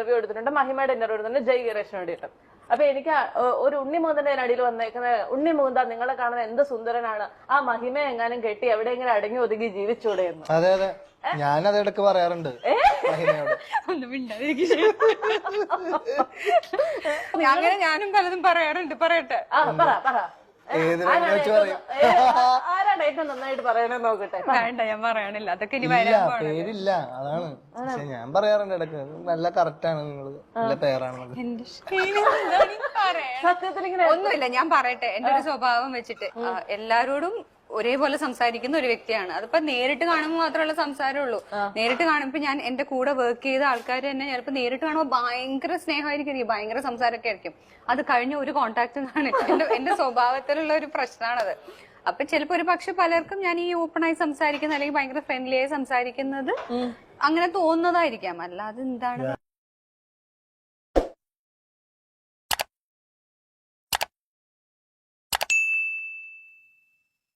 Interview എടുത്തിട്ടുണ്ട്, മഹിമയുടെ interview എടുത്തിട്ടുണ്ട്, ജയ് ഗണേഷിന് വേണ്ടിയിട്ട്. അപ്പൊ എനിക്ക് ഒരു ഉണ്ണിമുകുന്ദന്റെ അടിയിൽ വന്നേക്കുന്ന ഉണ്ണിമുകുന്ദ നിങ്ങളെ കാണുന്ന എന്ത് സുന്ദരനാണ്, ആ മഹിമ എങ്ങാനും കെട്ടി എവിടെയെങ്കിലും അടങ്ങി ഒതുങ്ങി ജീവിച്ചൂടെ എന്ന്. അതെ അതെ, ഞാനത് ഇടക്ക് പറയാറുണ്ട് മഹിമയോട്. അങ്ങനെ ഞാനും പലതും പറയാറുണ്ട്. പറയട്ടെ? ആരാണ് ഏറ്റവും നന്നായിട്ട് പറയണെന്ന് നോക്കട്ടെ. വേണ്ട, ഞാൻ പറയണില്ല, അതൊക്കെ ഇനി പേരില്ല, അതാണ്. പക്ഷെ ഞാൻ പറയാറുണ്ട് ഇടക്ക്, നല്ല കറക്റ്റാണ് നിങ്ങള്, നല്ല പേരാണ്. സത്യത്തിൽ ഇങ്ങനെ ഒന്നുമില്ല, ഞാൻ പറയട്ടെ. എന്റെ ഒരു സ്വഭാവം വെച്ചിട്ട് എല്ലാരോടും ഒരേപോലെ സംസാരിക്കുന്ന ഒരു വ്യക്തിയാണ്. അതിപ്പോ നേരിട്ട് കാണുമ്പോൾ മാത്രമുള്ള സംസാരമുള്ളൂ. നേരിട്ട് കാണുമ്പോ ഞാൻ എന്റെ കൂടെ വർക്ക് ചെയ്ത ആൾക്കാർ തന്നെ ചിലപ്പോ നേരിട്ട് കാണുമ്പോൾ ഭയങ്കര സ്നേഹമായിരിക്കും, ഭയങ്കര സംസാരമൊക്കെ ആയിരിക്കും. അത് കഴിഞ്ഞ ഒരു കോണ്ടാക്ട് ആണ് എന്റെ സ്വഭാവത്തിലുള്ള ഒരു പ്രശ്നമാണത്. അപ്പൊ ചിലപ്പോ ഒരു പക്ഷെ പലർക്കും ഞാൻ ഈ ഓപ്പണായി സംസാരിക്കുന്ന അല്ലെങ്കിൽ ഭയങ്കര ഫ്രണ്ട്ലി ആയി സംസാരിക്കുന്നത് അങ്ങനെ തോന്നുന്നതായിരിക്കാം. അല്ലാതെ എന്താണ്